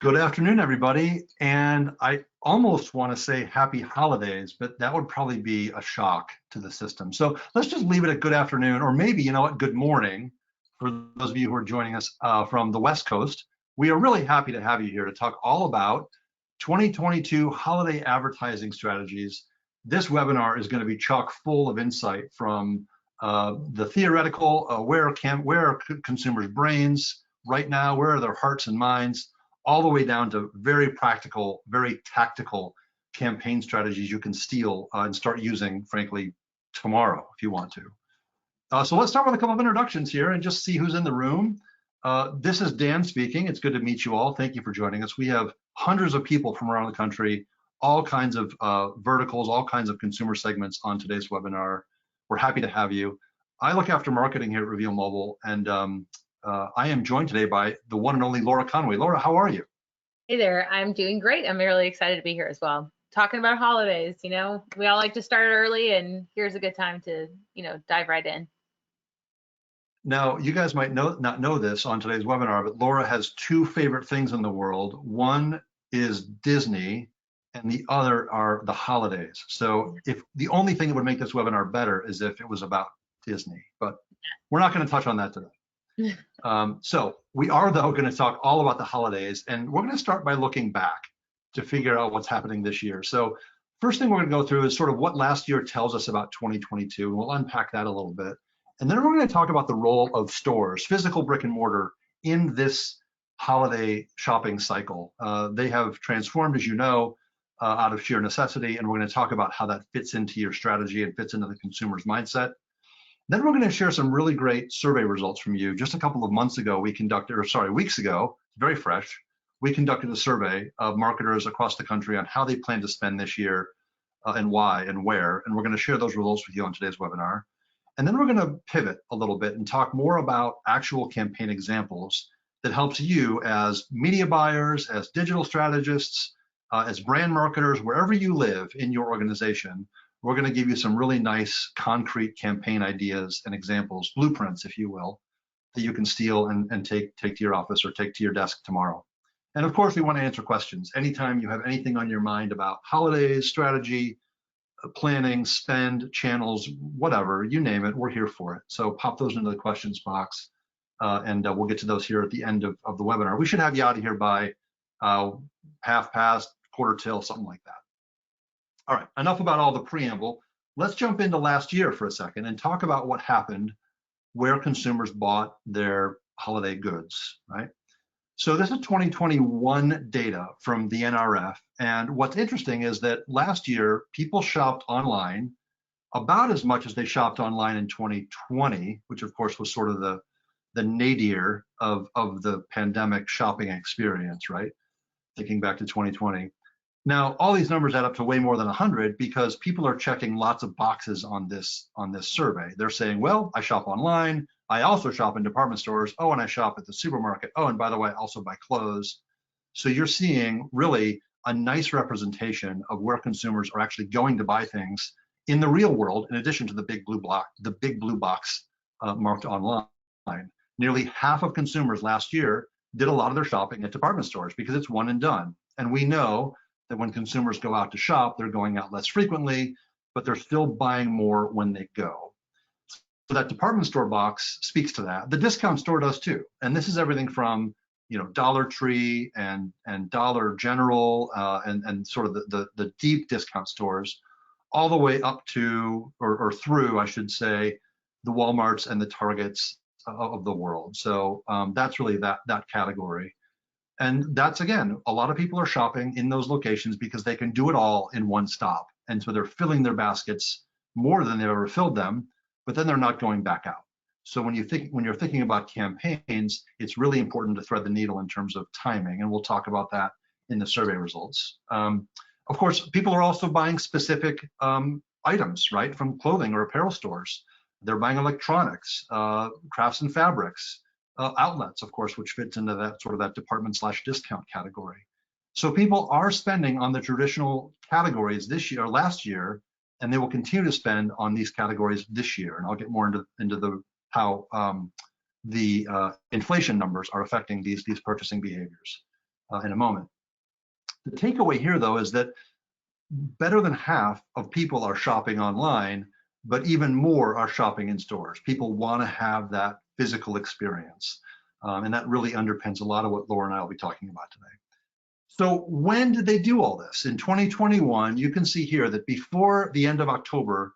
Good afternoon, everybody. And I almost want to say happy holidays, but that would probably be a shock to the system. So let's just leave it at good afternoon, or maybe, you know what, good morning for those of you who are joining us from the West Coast. We are really happy to have you here to talk all about 2022 holiday advertising strategies. This webinar is going to be chock full of insight from the theoretical, where are consumers' brains right now, where are their hearts and minds, all the way down to very practical, very tactical campaign strategies you can steal and start using, frankly, tomorrow if you want to. So let's start with a couple of introductions here and just see who's in the room. This is Dan speaking. It's good to meet you all. Thank you for joining us. We have hundreds of people from around the country, all kinds of verticals, all kinds of consumer segments on today's webinar. We're happy to have you. I look after marketing here at Reveal Mobile, and I am joined today by the one and only Laura Conway. Laura, how are you? Hey there, I'm doing great. I'm really excited to be here as well. Talking about holidays, you know, we all like to start early, and here's a good time to, dive right in. Now, you guys might not know this on today's webinar, but Laura has two favorite things in the world. One is Disney, and the other are the holidays. So if the only thing that would make this webinar better is if it was about Disney, but we're not going to touch on that today. So we are, though, going to talk all about the holidays, and we're going to start by looking back to figure out what's happening this year. So first thing we're going to go through is sort of what last year tells us about 2022, and we'll unpack that a little bit. And then we're going to talk about the role of stores, physical brick and mortar, in this holiday shopping cycle. They have transformed, as you know, out of sheer necessity, and we're going to talk about how that fits into your strategy and fits into the consumer's mindset. Then we're going to share some really great survey results from you. Just a couple of months ago, weeks ago, very fresh, we conducted a survey of marketers across the country on how they plan to spend this year and why and where. And we're going to share those results with you on today's webinar. And then we're going to pivot a little bit and talk more about actual campaign examples that helps you as media buyers, as digital strategists, as brand marketers, wherever you live in your organization. We're going to give you some really nice concrete campaign ideas and examples, blueprints, if you will, that you can steal and take to your office or take to your desk tomorrow. And of course, we want to answer questions. Anytime you have anything on your mind about holidays, strategy, planning, spend, channels, whatever, you name it, we're here for it. So pop those into the questions box, and we'll get to those here at the end of the webinar. We should have you out of here by half past, quarter till, something like that. All right, enough about all the preamble. Let's jump into last year for a second and talk about what happened where consumers bought their holiday goods, right? So this is 2021 data from the NRF. And what's interesting is that last year, people shopped online about as much as they shopped online in 2020, which of course was sort of the nadir of the pandemic shopping experience, right? Thinking back to 2020. Now, all these numbers add up to way more than 100 because people are checking lots of boxes on this survey. They're saying, well, I shop online. I also shop in department stores. Oh, and I shop at the supermarket. Oh, and by the way, I also buy clothes. So you're seeing really a nice representation of where consumers are actually going to buy things in the real world, in addition to the big blue box marked online. Nearly half of consumers last year did a lot of their shopping at department stores because it's one and done. And we know that when consumers go out to shop, they're going out less frequently, but they're still buying more when they go. So that department store box speaks to that. The discount store does too. And this is everything from, Dollar Tree and Dollar General and sort of the deep discount stores, all the way up to, or through, I should say, the Walmarts and the Targets of the world. So that's really that category. And that's, again, a lot of people are shopping in those locations because they can do it all in one stop. And so they're filling their baskets more than they've ever filled them, but then they're not going back out. So when you're thinking about campaigns, it's really important to thread the needle in terms of timing. And we'll talk about that in the survey results. Of course, people are also buying specific items, right, from clothing or apparel stores. They're buying electronics, crafts and fabrics, outlets, of course, which fits into that sort of that department/discount category. So people are spending on the traditional categories this year, or last year, and they will continue to spend on these categories this year. And I'll get more into how the inflation numbers are affecting these purchasing behaviors. in a moment. The takeaway here, though, is that better than half of people are shopping online, but even more are shopping in stores. People want to have that physical experience. And that really underpins a lot of what Laura and I will be talking about today. So when did they do all this? In 2021, you can see here that before the end of October,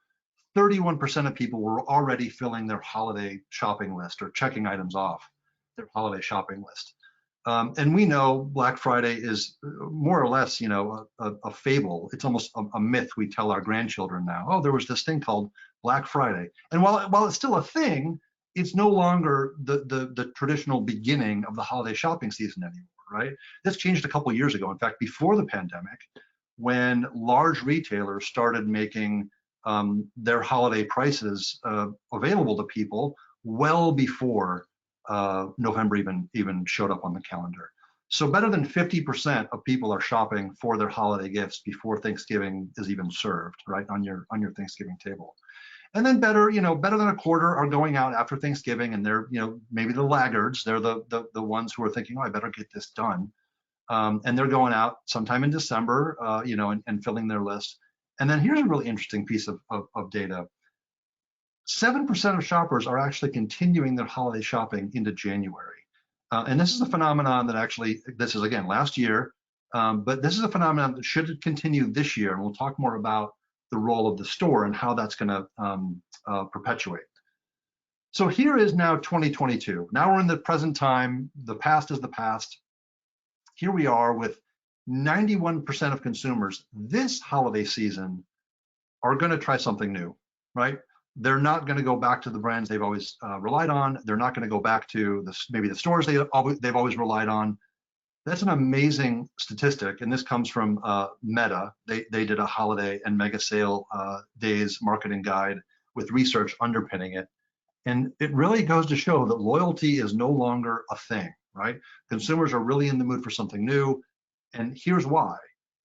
31% of people were already filling their holiday shopping list or checking items off their holiday shopping list. And we know Black Friday is more or less, a fable. It's almost a myth we tell our grandchildren now. Oh, there was this thing called Black Friday. And while it's still a thing, it's no longer the traditional beginning of the holiday shopping season anymore, right? This changed a couple of years ago. In fact, before the pandemic, when large retailers started making their holiday prices available to people well before November even showed up on the calendar. So better than 50% of people are shopping for their holiday gifts before Thanksgiving is even served, right, on your Thanksgiving table. And then better than a quarter are going out after Thanksgiving, and they're, maybe the laggards. They're the ones who are thinking, oh, I better get this done. And they're going out sometime in December, and filling their list. And then here's a really interesting piece of data. 7% of shoppers are actually continuing their holiday shopping into January. And this is a phenomenon that actually, this is again last year, but this is a phenomenon that should continue this year. And we'll talk more about the role of the store and how that's going to perpetuate. So here is now 2022. Now we're in the present time. The past is the past. Here we are with 91% of consumers this holiday season are going to try something new, right? They're not going to go back to the brands they've always relied on. They're not going to go back to maybe the stores they've always relied on. That's an amazing statistic, and this comes from Meta. They did a holiday and mega sale days marketing guide with research underpinning it, and it really goes to show that loyalty is no longer a thing, right? Consumers are really in the mood for something new, and here's why: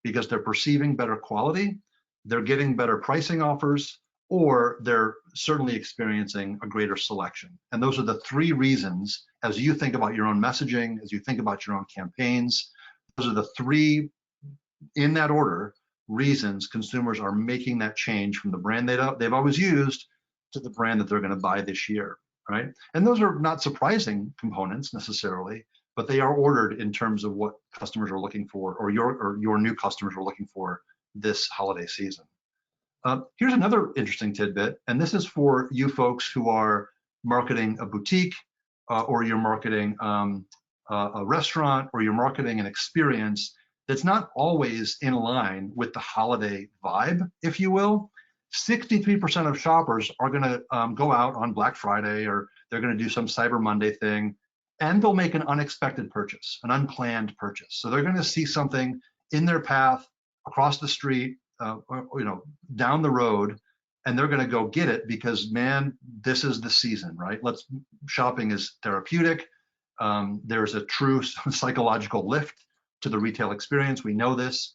because they're perceiving better quality, they're getting better pricing offers, or they're certainly experiencing a greater selection. And those are the three reasons, as you think about your own messaging, as you think about your own campaigns, those are the three, in that order, reasons consumers are making that change from the brand they've always used to the brand that they're going to buy this year, right? And those are not surprising components necessarily, but they are ordered in terms of what customers are looking for, or your new customers are looking for this holiday season. Here's another interesting tidbit, and this is for you folks who are marketing a boutique, or you're marketing a restaurant, or you're marketing an experience that's not always in line with the holiday vibe, if you will. 63% of shoppers are going to go out on Black Friday, or they're going to do some Cyber Monday thing, and they'll make an unexpected purchase, an unplanned purchase. So they're going to see something in their path, across the street, down the road, and they're going to go get it because, man, this is the season, right? Shopping is therapeutic. There's a true psychological lift to the retail experience. We know this.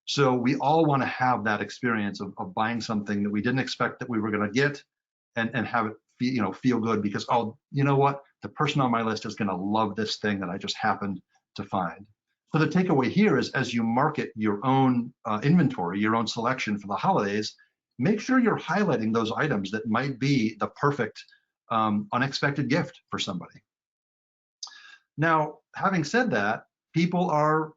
So we all want to have that experience of buying something that we didn't expect that we were going to get, and have it feel good because, oh, you know what? The person on my list is going to love this thing that I just happened to find. So the takeaway here is, as you market your own inventory, your own selection for the holidays, make sure you're highlighting those items that might be the perfect unexpected gift for somebody. Now, having said that, people are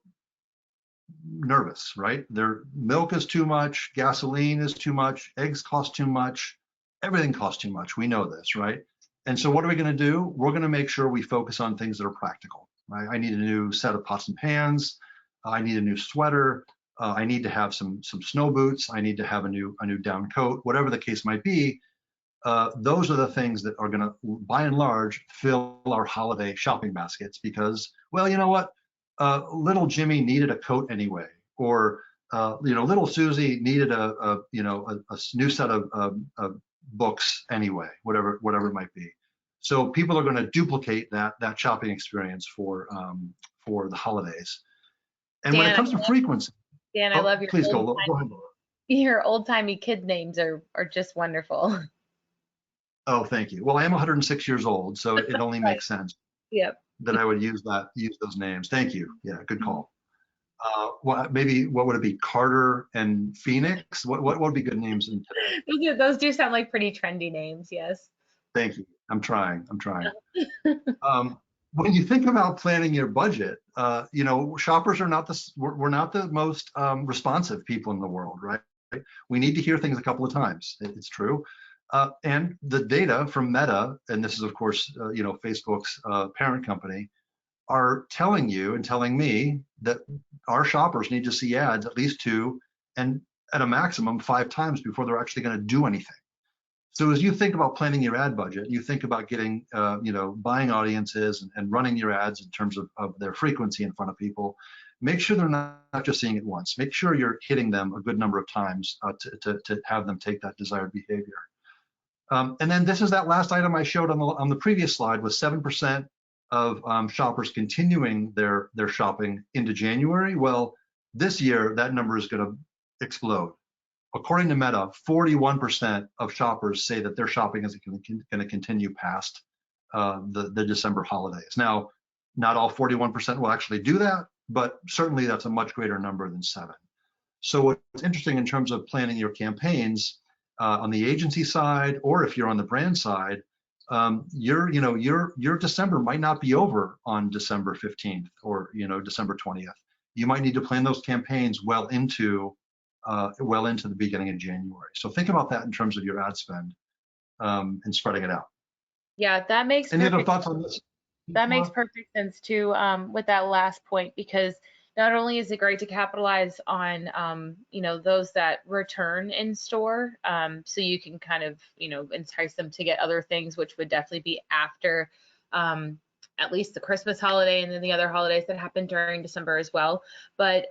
nervous, right? Their milk is too much, gasoline is too much, eggs cost too much, everything costs too much. We know this, right? And so what are we going to do? We're going to make sure we focus on things that are practical. Right? I need a new set of pots and pans. I need a new sweater. I need to have some snow boots. I need to have a new down coat. Whatever the case might be, those are the things that are going to, by and large, fill our holiday shopping baskets. Because, well, you know what? Little Jimmy needed a coat anyway, or little Susie needed a new set of books anyway. Whatever it might be. So people are going to duplicate that shopping experience for the holidays. And Dan, when it comes to frequency, Dan, I love your please go ahead, Laura. Your old-timey kid names are just wonderful. Oh, thank you. Well, I am 106 years old, so it only makes sense. Yep. that I would use those names. Thank you. Yeah, good call. What would it be? Carter and Phoenix? What would be good names in today? Those do sound like pretty trendy names, yes. Thank you. I'm trying. I'm trying. When you think about planning your budget, shoppers are not we're not the most responsive people in the world, right? We need to hear things a couple of times. It's true. And the data from Meta, and this is of course, Facebook's parent company, are telling you and telling me that our shoppers need to see ads at least 2 and at a maximum 5 times before they're actually going to do anything. So as you think about planning your ad budget, you think about getting, buying audiences and running your ads in terms of their frequency in front of people. Make sure they're not just seeing it once. Make sure you're hitting them a good number of times to have them take that desired behavior. And then this is that last item I showed on the previous slide with 7% of shoppers continuing their shopping into January. Well, this year that number is going to explode. According to Meta, 41% of shoppers say that their shopping is going to continue past the December holidays. Now, not all 41% will actually do that, but certainly that's a much greater number than 7. So what's interesting in terms of planning your campaigns on the agency side, or if you're on the brand side, your December might not be over on December 15th or December 20th. You might need to plan those campaigns well into the beginning of January. So think about that in terms of your ad spend and spreading it out. Yeah, that makes Any other perfect thoughts on this? that makes perfect sense too, with that last point, because not only is it great to capitalize on those that return in store, so you can kind of entice them to get other things, which would definitely be after at least the Christmas holiday and then the other holidays that happen during December as well. But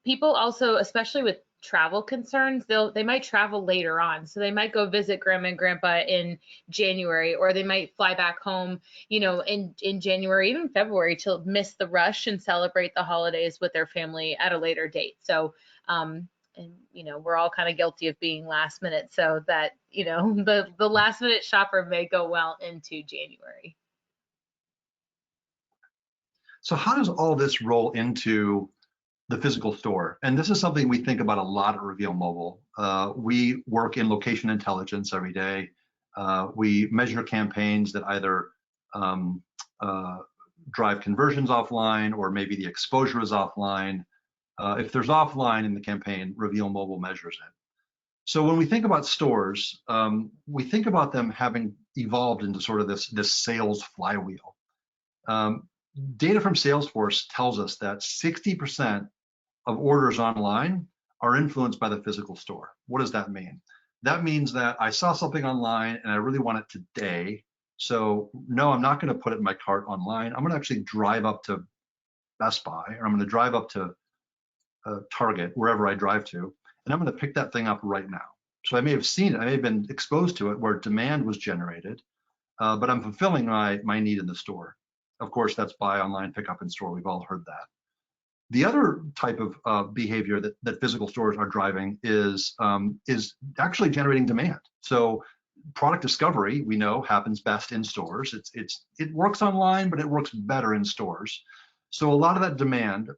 people also, especially with travel concerns, they might travel later on. So they might go visit grandma and grandpa in January, or they might fly back home, in January, even February, to miss the rush and celebrate the holidays with their family at a later date. So, and we're all kind of guilty of being last minute, so that, the last minute shopper may go well into January. So how does all this roll into the physical store? And this is something we think about a lot at Reveal Mobile. We work in location intelligence every day. We measure campaigns that either drive conversions offline, or maybe the exposure is offline. If there's offline in the campaign, Reveal Mobile measures it. So when we think about stores, we think about them having evolved into sort of this sales flywheel. Data from Salesforce tells us that 60% of orders online are influenced by the physical store. What does that mean? That means that I saw something online and I really want it today. So no, I'm not going to put it in my cart online. I'm going to actually drive up to Best Buy, or I'm going to drive up to Target, wherever I drive to, and I'm going to pick that thing up right now. So I may have seen it, I may have been exposed to it where demand was generated, but I'm fulfilling my need in the store. Of course, that's buy online, pick up in store. We've all heard that. The other type of behavior that physical stores are driving is actually generating demand. So product discovery, we know, happens best in stores. It works online, but it works better in stores. So a lot of that demand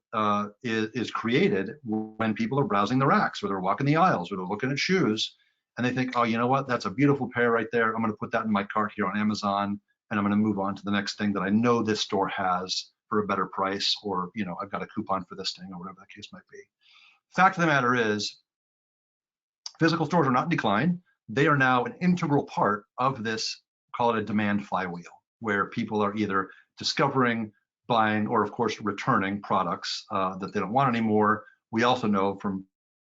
is created when people are browsing the racks, or they're walking the aisles, or they're looking at shoes, and they think, oh, you know what? That's a beautiful pair right there. I'm going to put that in my cart here on Amazon, and I'm going to move on to the next thing that I know this store has for a better price, or I've got a coupon for this thing, or whatever the case might be. Fact of the matter is, physical stores are not in decline. They are now an integral part of this, call it a demand flywheel, where people are either discovering, buying, or of course returning products that they don't want anymore. We also know from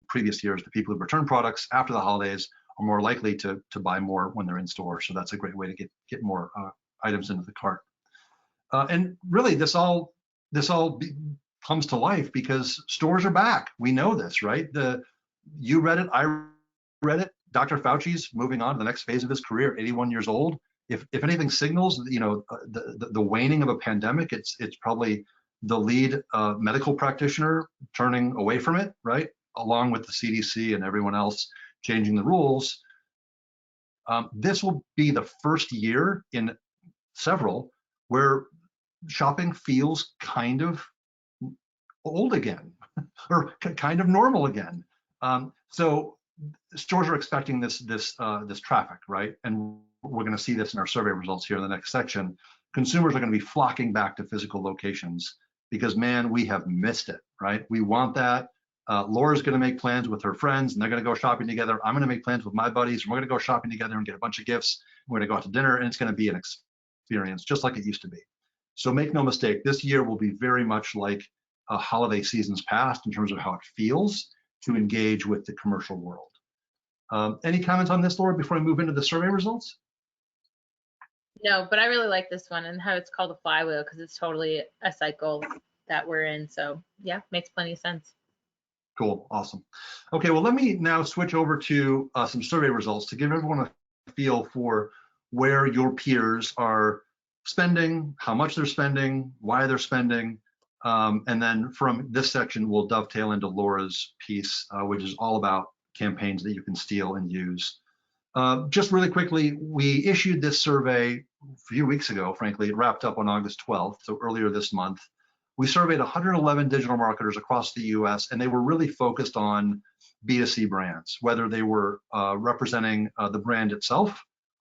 previous years that people who return products after the holidays are more likely to buy more when they're in store. So that's a great way to get more items into the cart. And really, this all comes to life because stores are back. We know this, right? You read it, I read it. Dr. Fauci's moving on to the next phase of his career, 81 years old. If anything signals, the waning of a pandemic, it's probably the lead medical practitioner turning away from it, right? Along with the CDC and everyone else changing the rules. This will be the first year in several where shopping feels kind of old again, or kind of normal again. So stores are expecting this traffic, right? And we're going to see this in our survey results here in the next section. Consumers are going to be flocking back to physical locations because, man, we have missed it, right? We want that. Laura's going to make plans with her friends, and they're going to go shopping together. I'm going to make plans with my buddies, and we're going to go shopping together and get a bunch of gifts. We're going to go out to dinner, and it's going to be an experience just like it used to be. So make no mistake, this year will be very much like holiday seasons past in terms of how it feels to engage with the commercial world. Any comments on this, Laura, before I move into the survey results? No, but I really like this one and how it's called a flywheel because it's totally a cycle that we're in. So yeah, makes plenty of sense. Cool, awesome. Okay, well, let me now switch over to some survey results to give everyone a feel for where your peers are spending, how much they're spending, why they're spending, and then from this section, we'll dovetail into Laura's piece, which is all about campaigns that you can steal and use. Just really quickly, we issued this survey a few weeks ago, frankly. It wrapped up on August 12th, so earlier this month. We surveyed 111 digital marketers across the US, and they were really focused on B2C brands, whether they were representing the brand itself,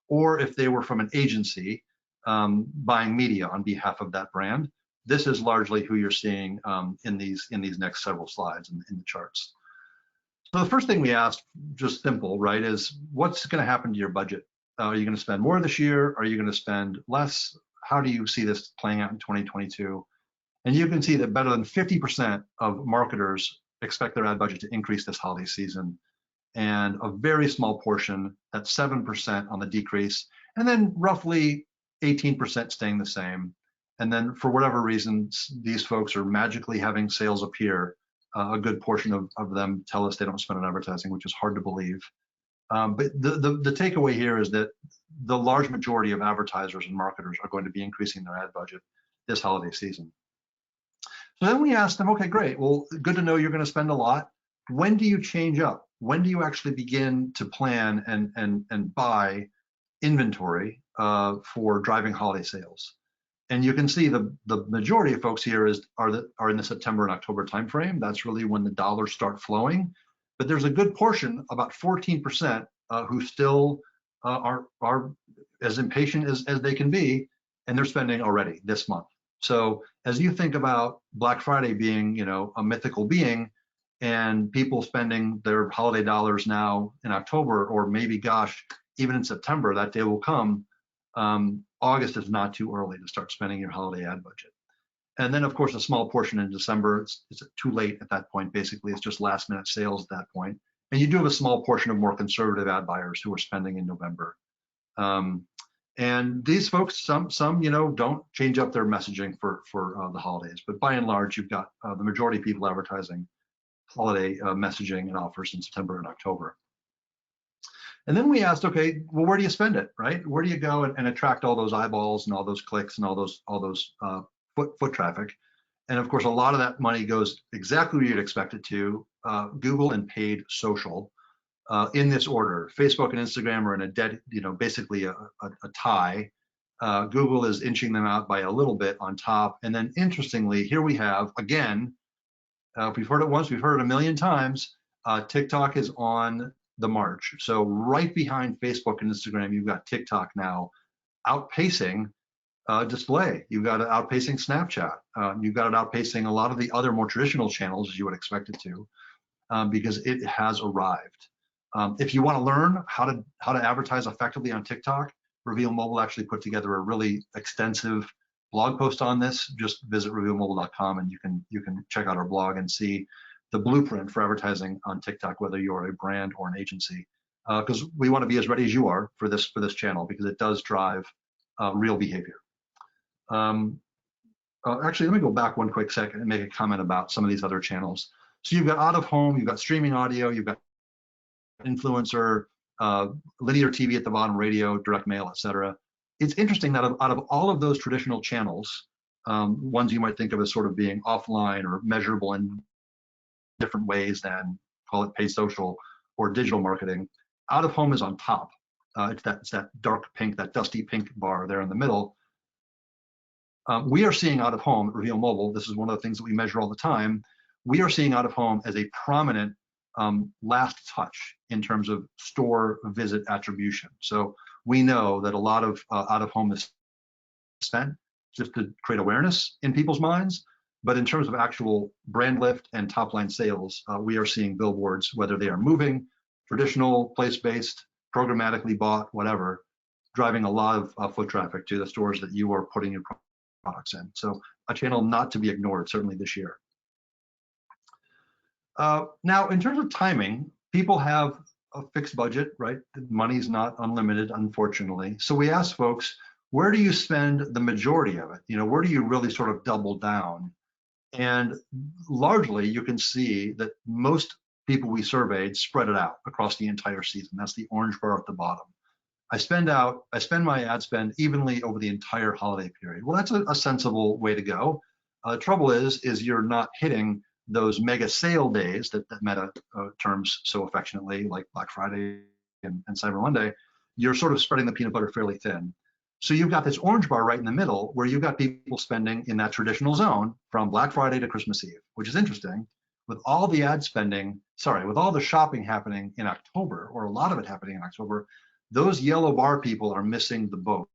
or if they were from an agency buying media on behalf of that brand. This is largely who you're seeing in these next several slides in the charts. So the first thing we asked, just simple, right, is what's going to happen to your budget? Are you going to spend more this year? Are you going to spend less? How do you see this playing out in 2022? And you can see that better than 50% of marketers expect their ad budget to increase this holiday season, and a very small portion, that's 7% on the decrease, and then roughly 18% staying the same. And then for whatever reasons, these folks are magically having sales appear. A good portion of them tell us they don't spend on advertising, which is hard to believe. But the takeaway here is that the large majority of advertisers and marketers are going to be increasing their ad budget this holiday season. So then we asked them, okay, great. Well, good to know you're going to spend a lot. When do you change up? When do you actually begin to plan and buy inventory for driving holiday sales? And you can see the majority of folks here are in the September and October timeframe. That's really when the dollars start flowing. But there's a good portion, about 14%, who still are as impatient as they can be, and they're spending already this month. So as you think about Black Friday being, a mythical being, and people spending their holiday dollars now in October, or maybe, gosh, even in September, that day will come. August is not too early to start spending your holiday ad budget. And then, of course, a small portion in December, it's too late at that point. Basically, it's just last minute sales at that point. And you do have a small portion of more conservative ad buyers who are spending in November. And these folks, some don't change up their messaging for the holidays. But by and large, you've got the majority of people advertising holiday messaging and offers in September and October. And then we asked, okay, well, where do you spend it, right? Where do you go and attract all those eyeballs and all those clicks and all those foot traffic? And of course, a lot of that money goes exactly where you'd expect it to, Google and paid social, in this order. Facebook and Instagram are in a dead, basically a tie. Google is inching them out by a little bit on top. And then interestingly, here we have, again, we've heard it once, we've heard it a million times, TikTok is on the march. So right behind Facebook and Instagram, you've got TikTok now outpacing display. You've got it outpacing Snapchat. You've got it outpacing a lot of the other more traditional channels as you would expect it to, because it has arrived. If you want to learn how to advertise effectively on TikTok, Reveal Mobile actually put together a really extensive blog post on this. Just visit revealmobile.com and you can check out our blog and see the blueprint for advertising on TikTok, whether you're a brand or an agency, because we want to be as ready as you are for this channel, because it does drive real behavior. Actually, let me go back one quick second and make a comment about some of these other channels. So you've got out of home, you've got streaming audio, you've got influencer, linear TV at the bottom, radio, direct mail, etc. It's interesting that out of all of those traditional channels, ones you might think of as sort of being offline or measurable in different ways than, call it paid social or digital marketing, out of home is on top. It's that dark pink, that dusty pink bar there in the middle. We are seeing out of home at Reveal Mobile. This is one of the things that we measure all the time. We are seeing out of home as a prominent last touch in terms of store visit attribution. So we know that a lot of out of home is spent just to create awareness in people's minds. But in terms of actual brand lift and top line sales, we are seeing billboards, whether they are moving, traditional, place-based, programmatically bought, whatever, driving a lot of foot traffic to the stores that you are putting your products in. So a channel not to be ignored, certainly this year. Now, in terms of timing, people have a fixed budget, right? Money's not unlimited, unfortunately. So we ask folks, where do you spend the majority of it? You know, where do you really sort of double down? And largely, you can see that most people we surveyed spread it out across the entire season. That's the orange bar at the bottom. I spend my ad spend evenly over the entire holiday period. Well, that's a sensible way to go. Trouble is you're not hitting those mega sale days that Meta terms so affectionately, like Black Friday and Cyber Monday. You're sort of spreading the peanut butter fairly thin. So you've got this orange bar right in the middle where you've got people spending in that traditional zone from Black Friday to Christmas Eve, which is interesting. With all the ad spending, with all the shopping happening in October, or a lot of it happening in October, those yellow bar people are missing the boat.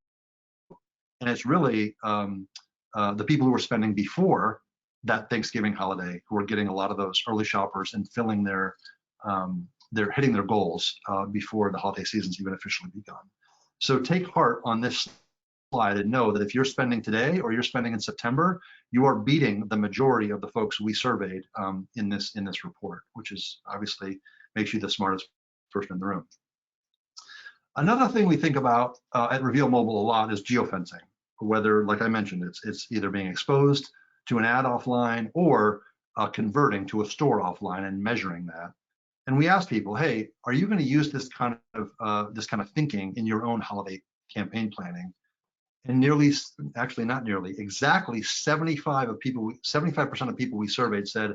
And it's really the people who are spending before that Thanksgiving holiday who are getting a lot of those early shoppers and filling they're hitting their goals before the holiday season's even officially begun. So take heart on this slide and know that if you're spending today or you're spending in September, you are beating the majority of the folks we surveyed in this report, which is obviously makes you the smartest person in the room. Another thing we think about at Reveal Mobile a lot is geofencing, whether, like I mentioned, it's either being exposed to an ad offline or converting to a store offline and measuring that. And we asked people, hey, are you going to use this kind of thinking in your own holiday campaign planning? And exactly 75% of people we surveyed said,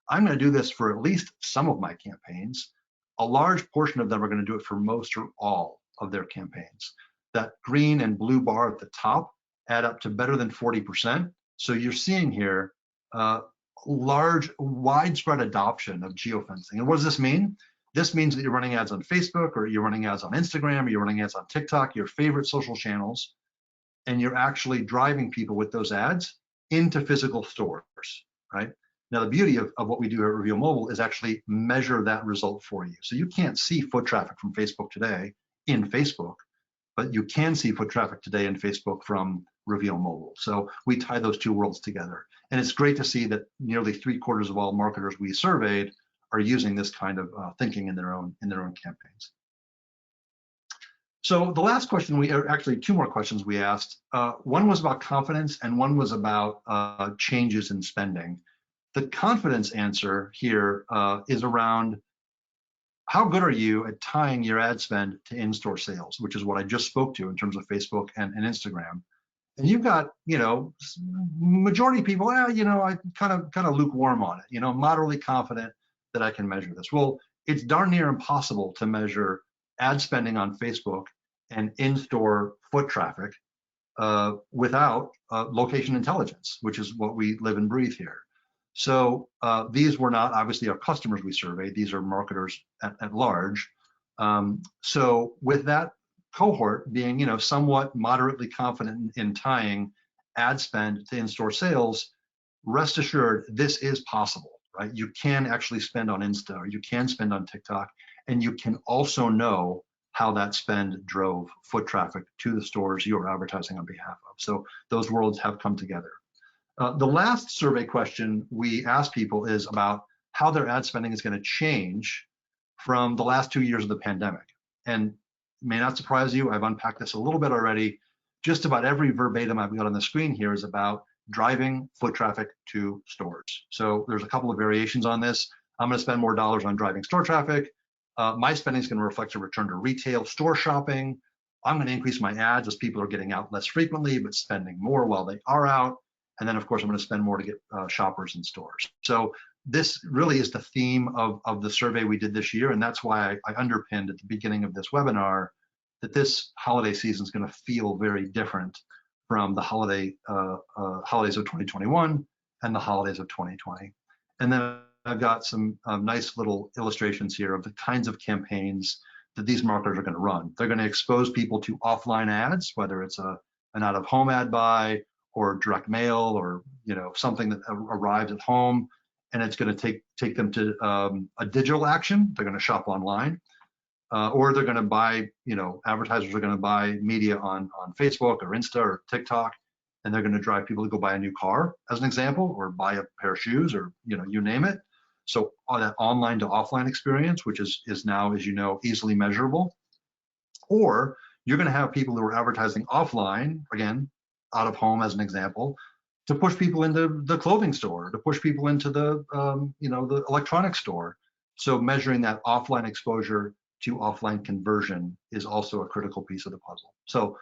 I'm going to do this for at least some of my campaigns. A large portion of them are going to do it for most or all of their campaigns. That green and blue bar at the top add up to better than 40%. So you're seeing here widespread adoption of geofencing. And what does this mean? This means that you're running ads on Facebook, or you're running ads on Instagram, or you're running ads on TikTok, your favorite social channels, and you're actually driving people with those ads into physical stores, right? Now, the beauty of what we do here at Reveal Mobile is actually measure that result for you. So you can't see foot traffic from Facebook today in Facebook, but you can see foot traffic today in Facebook from Reveal Mobile. So we tie those two worlds together. And it's great to see that nearly 3/4 of all marketers we surveyed are using this kind of thinking in their own campaigns. So the last question, actually two more questions we asked. One was about confidence and one was about changes in spending. The confidence answer here is around how good are you at tying your ad spend to in-store sales, which is what I just spoke to in terms of Facebook and Instagram. And you've got, majority of people, I kind of lukewarm on it, moderately confident that I can measure this. Well, it's darn near impossible to measure ad spending on Facebook and in-store foot traffic without location intelligence, which is what we live and breathe here. So these were not obviously our customers we surveyed. These are marketers at large. So with that cohort being, somewhat moderately confident in tying ad spend to in-store sales, rest assured this is possible, right? You can actually spend on Insta, or you can spend on TikTok, and you can also know how that spend drove foot traffic to the stores you're advertising on behalf of. So those worlds have come together. The last survey question we asked people is about how their ad spending is going to change from the last 2 years of the pandemic. And it may not surprise you, I've unpacked this a little bit already. Just about every verbatim I've got on the screen here is about driving foot traffic to stores. So there's a couple of variations on this. I'm going to spend more dollars on driving store traffic. My spending is going to reflect a return to retail store shopping. I'm going to increase my ads as people are getting out less frequently, but spending more while they are out. And then, of course, I'm going to spend more to get shoppers in stores. So this really is the theme of the survey we did this year. And that's why I underpinned at the beginning of this webinar that this holiday season is going to feel very different from the holidays of 2021 and the holidays of 2020. And then I've got some nice little illustrations here of the kinds of campaigns that these marketers are going to run. They're going to expose people to offline ads, whether it's an out-of-home ad buy or direct mail, or something that arrives at home, and it's going to take them to a digital action. They're going to shop online, or they're going to buy. Advertisers are going to buy media on Facebook or Insta or TikTok, and they're going to drive people to go buy a new car, as an example, or buy a pair of shoes, or you name it. So that online to offline experience, which is now, as you know, easily measurable. Or you're going to have people who are advertising offline, again, out of home as an example, to push people into the clothing store, to push people into the the electronics store. So measuring that offline exposure to offline conversion is also a critical piece of the puzzle. So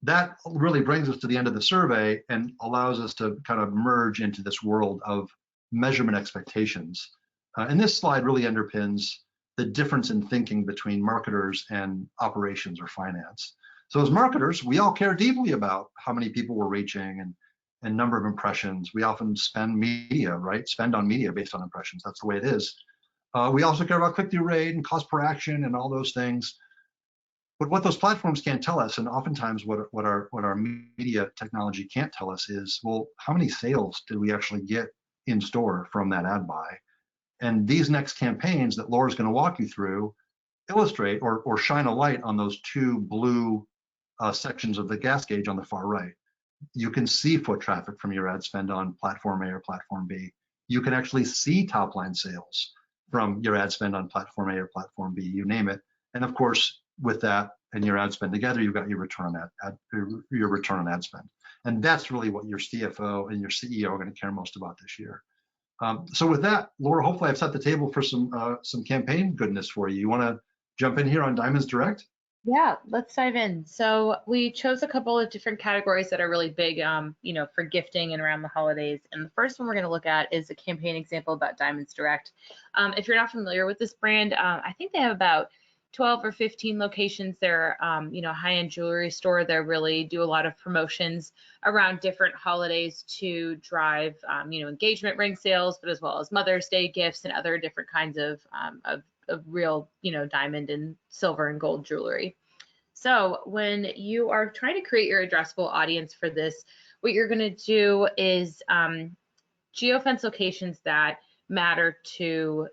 that really brings us to the end of the survey and allows us to kind of merge into this world of measurement expectations. And this slide really underpins the difference in thinking between marketers and operations or finance. So as marketers, we all care deeply about how many people we're reaching and number of impressions. We often spend on media based on impressions. That's the way it is. We also care about click-through rate and cost per action and all those things. But what those platforms can't tell us, and oftentimes what our media technology can't tell us, is, well, how many sales did we actually get in store from that ad buy? And these next campaigns that Laura's going to walk you through illustrate or shine a light on those two blue sections of the gas gauge on the far right. You can see foot traffic from your ad spend on platform A or platform B. You can actually see top line sales from your ad spend on platform A or platform B, you name it. And of course, with that and your ad spend together, you've got your return on ad spend. And that's really what your CFO and your CEO are going to care most about this year. So with that, Laura, hopefully I've set the table for some campaign goodness for you. You want to jump in here on Diamonds Direct? Yeah, let's dive in. So we chose a couple of different categories that are really big, for gifting and around the holidays. And the first one we're going to look at is a campaign example about Diamonds Direct. If you're not familiar with this brand, I think they have about 12 or 15 locations. They're, high-end jewelry store. They really do a lot of promotions around different holidays to drive, engagement ring sales, but as well as Mother's Day gifts and other different kinds of real, diamond and silver and gold jewelry. So when you are trying to create your addressable audience for this, what you're going to do is geofence locations that matter to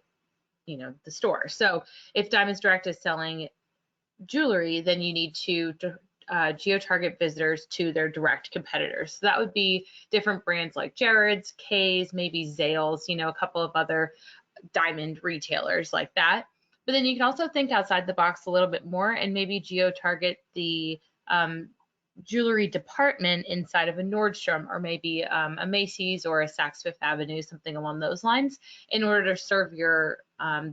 the store. So if Diamonds Direct is selling jewelry, then you need to geo-target visitors to their direct competitors. So that would be different brands like Jared's, Kay's, maybe Zales, a couple of other diamond retailers like that. But then you can also think outside the box a little bit more and maybe geo-target the jewelry department inside of a Nordstrom, or maybe a Macy's or a Saks Fifth Avenue, something along those lines, in order to serve your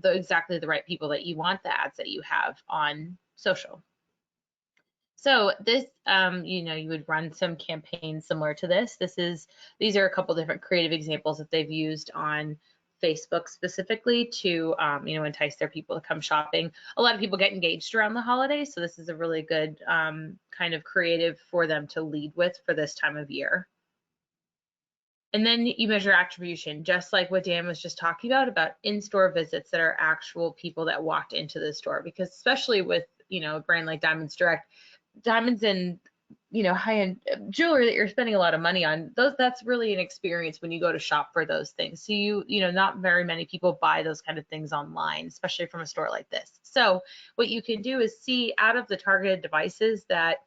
exactly the right people that you want the ads that you have on social. So this, you would run some campaigns similar to this. These are a couple different creative examples that they've used on Facebook specifically to, entice their people to come shopping. A lot of people get engaged around the holidays, so this is a really good kind of creative for them to lead with for this time of year. And then you measure attribution, just like what Dan was just talking about in-store visits that are actual people that walked into the store, because especially with, a brand like Diamonds Direct, diamonds and high-end jewelry that you're spending a lot of money on, that's really an experience when you go to shop for those things. So not very many people buy those kind of things online, especially from a store like this. So what you can do is see out of the targeted devices that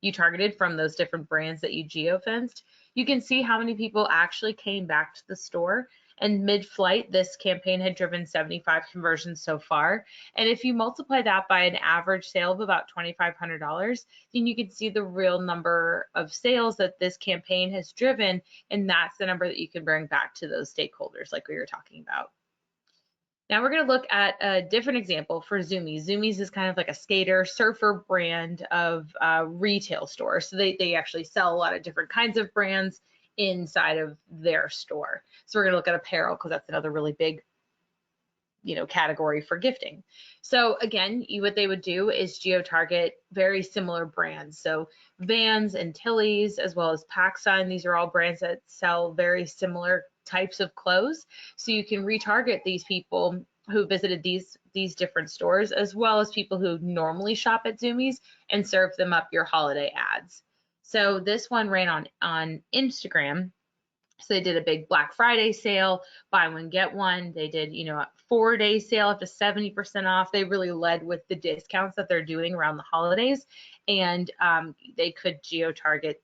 you targeted from those different brands that you geofenced, you can see how many people actually came back to the store. And mid-flight, this campaign had driven 75 conversions so far. And if you multiply that by an average sale of about $2,500, then you can see the real number of sales that this campaign has driven. And that's the number that you can bring back to those stakeholders like we were talking about. Now we're going to look at a different example for Zoomy. Zoomy's is kind of like a skater, surfer brand of retail store. So they actually sell a lot of different kinds of brands inside of their store. So we're going to look at apparel because that's another really big category for gifting. So again, what they would do is geo-target very similar brands. So Vans and Tilly's, as well as PacSun, these are all brands that sell very similar types of clothes. So you can retarget these people who visited these different stores, as well as people who normally shop at Zoomies, and serve them up your holiday ads. So this one ran on Instagram. So they did a big Black Friday sale, buy one, get one. They did, a 4-day sale up to 70% off. They really led with the discounts that they're doing around the holidays, and they could geo-target,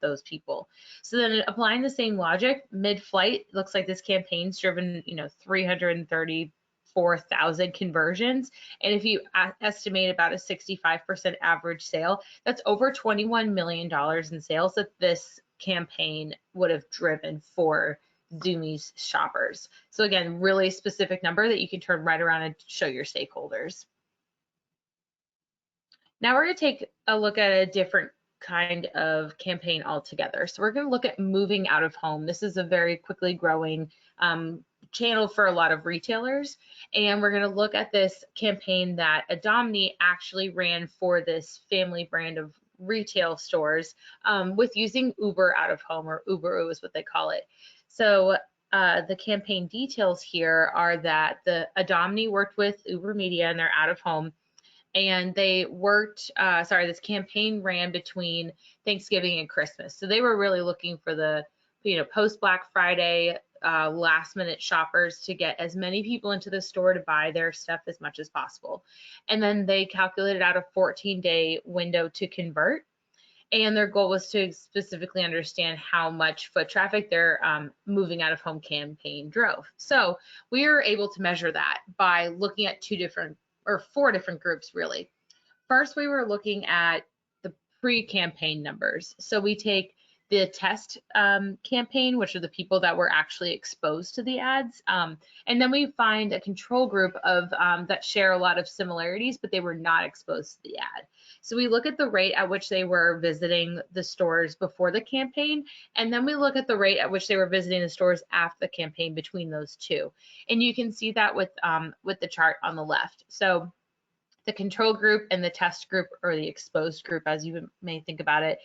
those people. So then applying the same logic, mid-flight, looks like this campaign's driven, 334,000 conversions. And if you estimate about a 65% average sale, that's over $21 million in sales that this campaign would have driven for Zoomy's shoppers. So again, really specific number that you can turn right around and show your stakeholders. Now we're going to take a look at a different kind of campaign altogether. So we're going to look at moving out of home. This is a very quickly growing channel for a lot of retailers, and we're going to look at this campaign that Adomni actually ran for this family brand of retail stores with using Uber out of home, or Uber is what they call it. So the campaign details here are that the Adomni worked with Uber Media and they're out of home, and they worked, this campaign ran between Thanksgiving and Christmas. So they were really looking for the, post Black Friday, last minute shoppers to get as many people into the store to buy their stuff as much as possible. And then they calculated out a 14-day window to convert. And their goal was to specifically understand how much foot traffic their moving out of home campaign drove. So we were able to measure that by looking at 4 different groups, really. First, we were looking at the pre-campaign numbers. So we take the test campaign, which are the people that were actually exposed to the ads. And then we find a control group of that share a lot of similarities, but they were not exposed to the ad. So we look at the rate at which they were visiting the stores before the campaign, and then we look at the rate at which they were visiting the stores after the campaign between those two. And you can see that with the chart on the left. So the control group and the test group, or the exposed group, as you may think about it,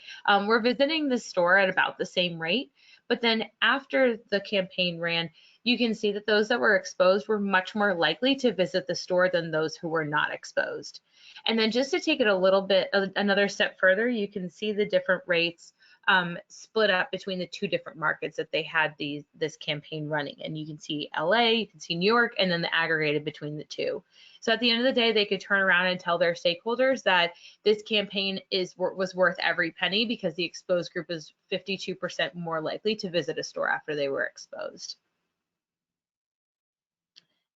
were visiting the store at about the same rate. But then after the campaign ran, you can see that those that were exposed were much more likely to visit the store than those who were not exposed. And then just to take it a little bit, another step further, you can see the different rates split up between the 2 different markets that they had this campaign running. And you can see LA, you can see New York, and then the aggregated between the 2. So at the end of the day, they could turn around and tell their stakeholders that this campaign was worth every penny, because the exposed group is 52% more likely to visit a store after they were exposed.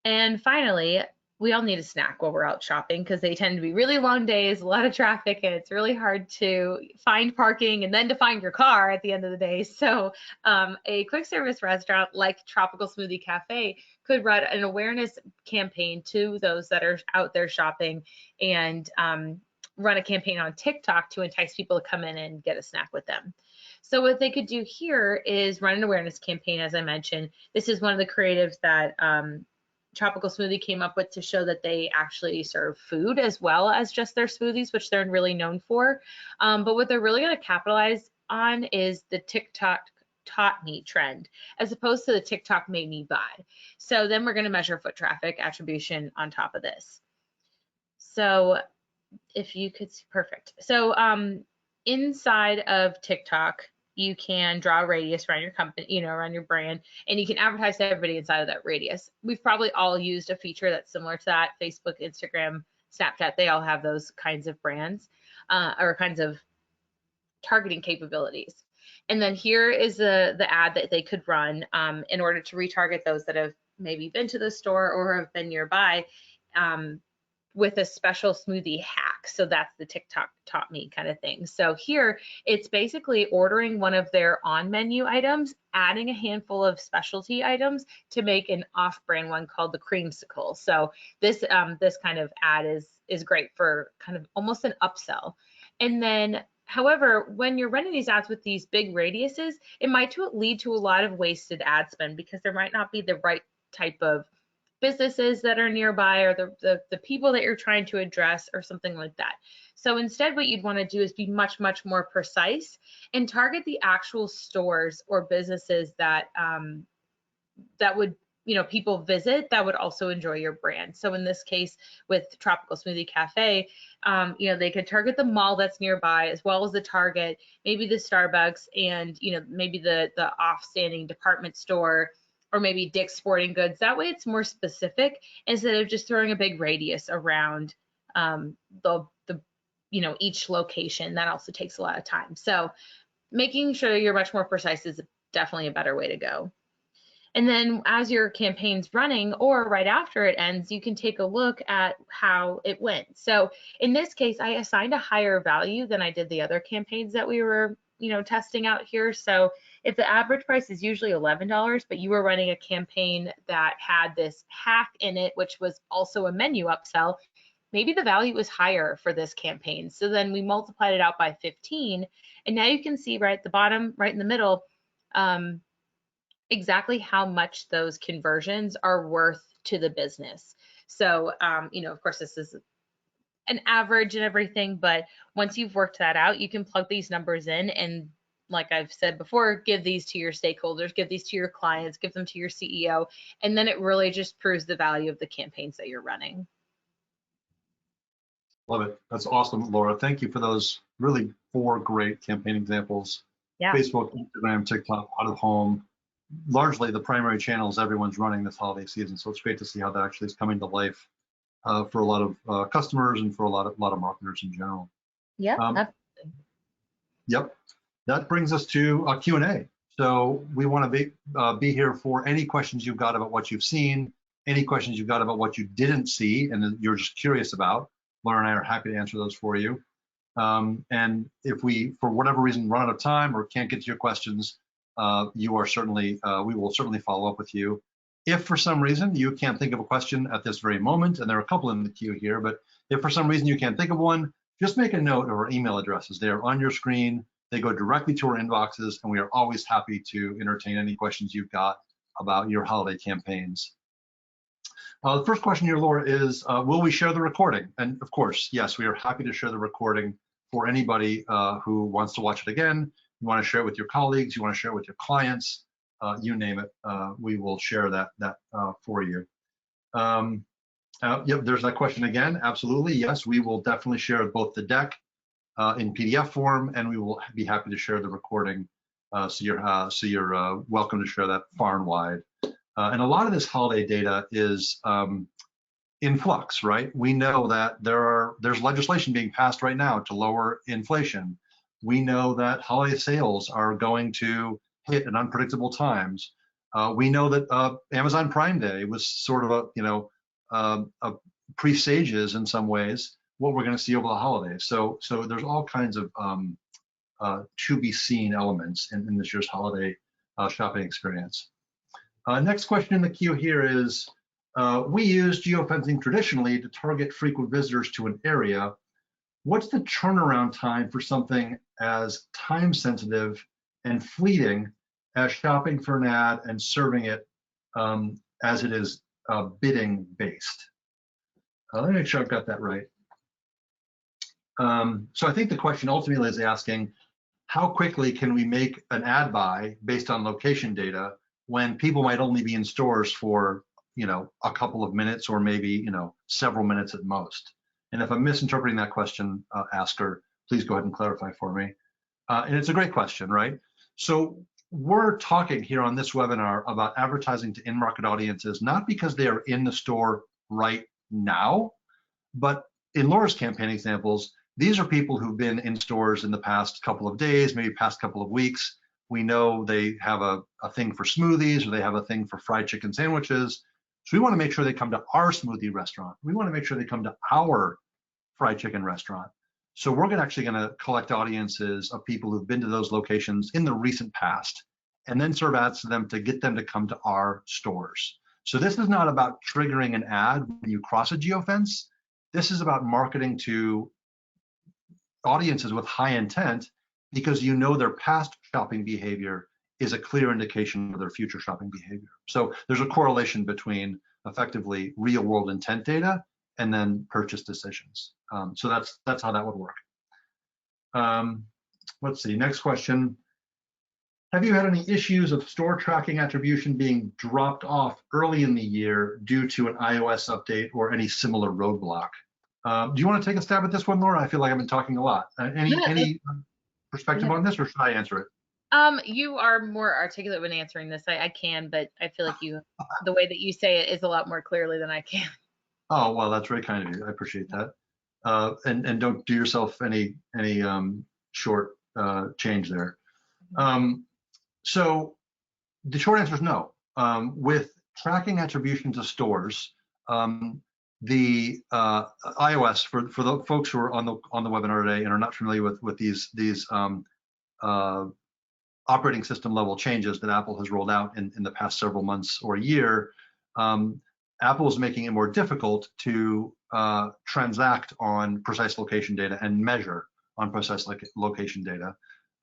And finally, we all need a snack while we're out shopping, because they tend to be really long days, a lot of traffic, and it's really hard to find parking and then to find your car at the end of the day. So a quick service restaurant like Tropical Smoothie Cafe could run an awareness campaign to those that are out there shopping, and run a campaign on TikTok to entice people to come in and get a snack with them. So what they could do here is run an awareness campaign, as I mentioned. This is one of the creatives that Tropical Smoothie came up with to show that they actually serve food as well as just their smoothies, which they're really known for. But what they're really going to capitalize on is the TikTok taught me trend, as opposed to the TikTok made me buy. So then we're going to measure foot traffic attribution on top of this. So if you could see, perfect. So inside of TikTok, you can draw a radius around your company, around your brand, and you can advertise to everybody inside of that radius. We've probably all used a feature that's similar to that. Facebook, Instagram, Snapchat, they all have those kinds of brands or kinds of targeting capabilities. And then here is the ad that they could run in order to retarget those that have maybe been to the store or have been nearby with a special smoothie hack. So that's the TikTok taught me kind of thing. So here it's basically ordering one of their on menu items, adding a handful of specialty items to make an off-brand one called the creamsicle. So this kind of ad is great for kind of almost an upsell. And then however, when you're running these ads with these big radiuses, it might lead to a lot of wasted ad spend, because there might not be the right type of businesses that are nearby, or the people that you're trying to address, or something like that. So instead, what you'd want to do is be much, much more precise and target the actual stores or businesses that that would, people visit that would also enjoy your brand. So in this case, with Tropical Smoothie Cafe, they could target the mall that's nearby, as well as the Target, maybe the Starbucks, and maybe the off-standing department store, or maybe Dick's Sporting Goods. That way, it's more specific instead of just throwing a big radius around the each location. That also takes a lot of time. So making sure you're much more precise is definitely a better way to go. And then as your campaign's running, or right after it ends, you can take a look at how it went. So in this case, I assigned a higher value than I did the other campaigns that we were, testing out here. So if the average price is usually $11, but you were running a campaign that had this hack in it, which was also a menu upsell, maybe the value was higher for this campaign. So then we multiplied it out by 15. And now you can see right at the bottom, right in the middle, exactly how much those conversions are worth to the business. So, of course, this is an average and everything, but once you've worked that out, you can plug these numbers in and, like I've said before, give these to your stakeholders, give these to your clients, give them to your CEO, and then it really just proves the value of the campaigns that you're running. Love it. That's awesome, Laura. Thank you for those really 4 great campaign examples. Yeah. Facebook, Instagram, TikTok, out of home, largely the primary channels everyone's running this holiday season. So it's great to see how that actually is coming to life for a lot of customers and for a lot of marketers in general. Yeah. Yep. That brings us to a Q&A. So we want to be here for any questions you've got about what you've seen, any questions you've got about what you didn't see and you're just curious about. Laura and I are happy to answer those for you. And if we, for whatever reason, run out of time or can't get to your questions, we will certainly follow up with you. If for some reason you can't think of a question at this very moment, and there are a couple in the queue here, but if for some reason you can't think of one, just make a note of our email addresses. They are on your screen. They go directly to our inboxes, and we are always happy to entertain any questions you've got about your holiday campaigns. The first question here, Laura, is will we share the recording? And of course, yes, we are happy to share the recording for anybody who wants to watch it again. You want to share it with your colleagues, you want to share it with your clients, you name it, we will share that for you. Yep, there's that question again. Absolutely, yes, we will definitely share both the deck in PDF form, and we will be happy to share the recording. So you're welcome to share that far and wide. And a lot of this holiday data is in flux, right? We know that there's legislation being passed right now to lower inflation. We know that holiday sales are going to hit at unpredictable times. We know that Amazon Prime Day was sort of a presages in some ways what we're going to see over the holidays. So there's all kinds of to be seen elements in this year's holiday shopping experience. Next question in the queue here is, we use geofencing traditionally to target frequent visitors to an area. What's the turnaround time for something as time sensitive and fleeting as shopping for an ad and serving it as it is bidding based? Let me make sure I've got that right. So I think the question ultimately is asking, how quickly can we make an ad buy based on location data when people might only be in stores for a couple of minutes or maybe several minutes at most? And if I'm misinterpreting that question, asker, please go ahead and clarify for me. And it's a great question, right? So we're talking here on this webinar about advertising to in-market audiences, not because they are in the store right now, but in Laura's campaign examples, these are people who've been in stores in the past couple of days, maybe past couple of weeks. We know they have a thing for smoothies, or they have a thing for fried chicken sandwiches. So we want to make sure they come to our smoothie restaurant. We want to make sure they come to our fried chicken restaurant. So we're actually going to collect audiences of people who've been to those locations in the recent past, and then serve ads to them to get them to come to our stores. So this is not about triggering an ad when you cross a geofence. This is about marketing to audiences with high intent, because their past shopping behavior is a clear indication of their future shopping behavior. So there's a correlation between effectively real world intent data and then purchase decisions. So that's how that would work. Let's see, next question. Have you had any issues of store tracking attribution being dropped off early in the year due to an iOS update or any similar roadblock? Do you want to take a stab at this one, Laura? I feel like I've been talking a lot. Any perspective on this, or should I answer it? You are more articulate when answering this. I can, but I feel like the way that you say it is a lot more clearly than I can. Oh, well, that's very kind of you. I appreciate that. And don't do yourself any short change there. So the short answer is no. With tracking attribution to stores, the iOS for the folks who are on the webinar today and are not familiar with these operating system level changes that Apple has rolled out in the past several months or a year, Apple is making it more difficult to transact on precise location data and measure on precise location data.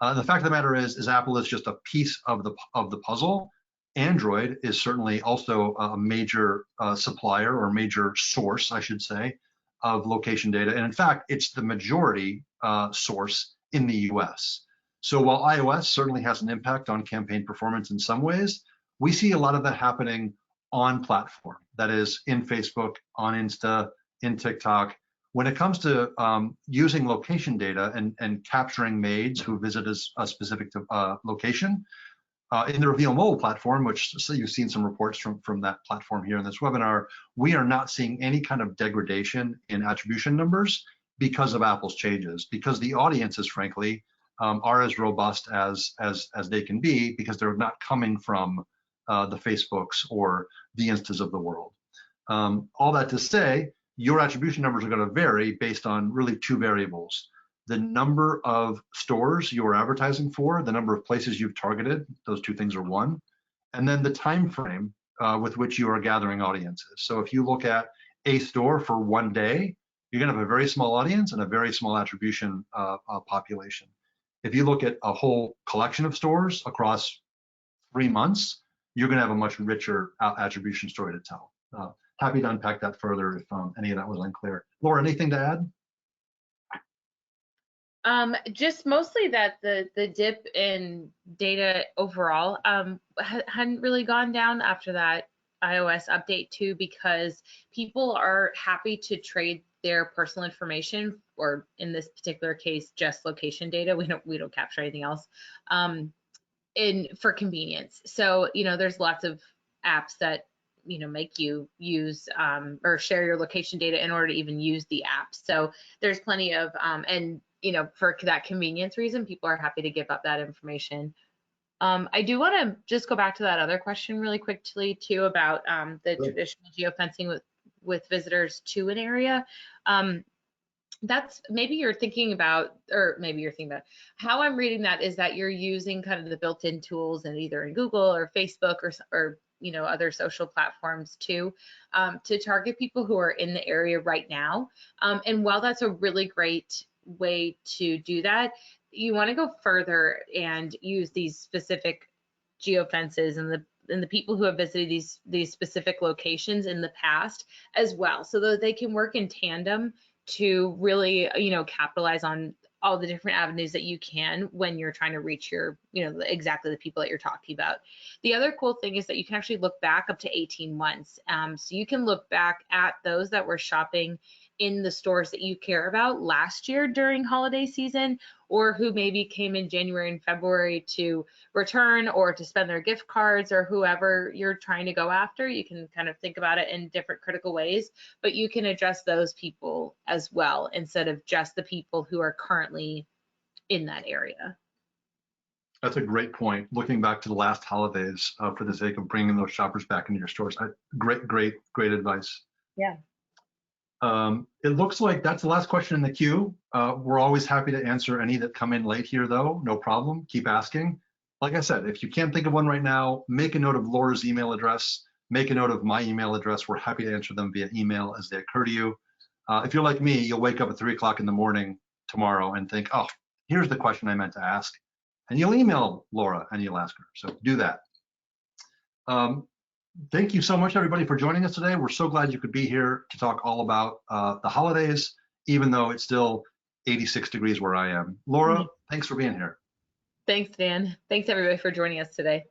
The fact of the matter is Apple is just a piece of the puzzle. Android is certainly also a major supplier or major source, I should say, of location data. And in fact, it's the majority source in the US. So while iOS certainly has an impact on campaign performance in some ways, we see a lot of that happening on platform, that is in Facebook, on Insta, in TikTok. When it comes to using location data and capturing maids who visit a specific location, in the Reveal mobile platform, which so you've seen some reports from that platform here in this webinar, we are not seeing any kind of degradation in attribution numbers because of Apple's changes, because the audiences, frankly, are as robust as they can be, because they're not coming from the Facebooks or the Instas of the world. All that to say, your attribution numbers are going to vary based on really two variables: the number of stores you're advertising for, the number of places you've targeted, those two things are one, and then the time frame with which you are gathering audiences. So if you look at a store for one day, you're going to have a very small audience and a very small attribution population. If you look at a whole collection of stores across 3 months, you're going to have a much richer attribution story to tell. Happy to unpack that further if any of that was unclear. Laura, anything to add? Just mostly that the dip in data overall hadn't really gone down after that iOS update too, because people are happy to trade their personal information, or in this particular case, just location data. We don't capture anything else, for convenience. So there's lots of apps that make you use or share your location data in order to even use the app. So there's plenty of and for that convenience reason, people are happy to give up that information. I do want to just go back to that other question really quickly too about the traditional geofencing with visitors to an area. That's maybe you're thinking about, or maybe you're thinking about how I'm reading that is that you're using kind of the built-in tools and either in Google or Facebook or other social platforms too, to target people who are in the area right now. And while that's a really great way to do that, you want to go further and use these specific geofences and the people who have visited these specific locations in the past as well, so that they can work in tandem to really capitalize on all the different avenues that you can when you're trying to reach your exactly the people that you're talking about. The other cool thing is that you can actually look back up to 18 months. So you can look back at those that were shopping in the stores that you care about last year during holiday season, or who maybe came in January and February to return or to spend their gift cards, or whoever you're trying to go after. You can kind of think about it in different critical ways, but you can address those people as well instead of just the people who are currently in that area. That's a great point. Looking back to the last holidays for the sake of bringing those shoppers back into your stores. Great advice. Yeah. It looks like that's the last question in the queue. We're always happy to answer any that come in late here, though. No problem. Keep asking. Like I said, if you can't think of one right now, make a note of Laura's email address. Make a note of my email address. We're happy to answer them via email as they occur to you. If you're like me, you'll wake up at 3 o'clock in the morning tomorrow and think, oh, here's the question I meant to ask. And you'll email Laura and you'll ask her. So do that. Thank you so much, everybody, for joining us today. We're so glad you could be here to talk all about the holidays, even though it's still 86 degrees where I am. Laura, thanks for being here. Thanks, Dan. Thanks everybody for joining us today.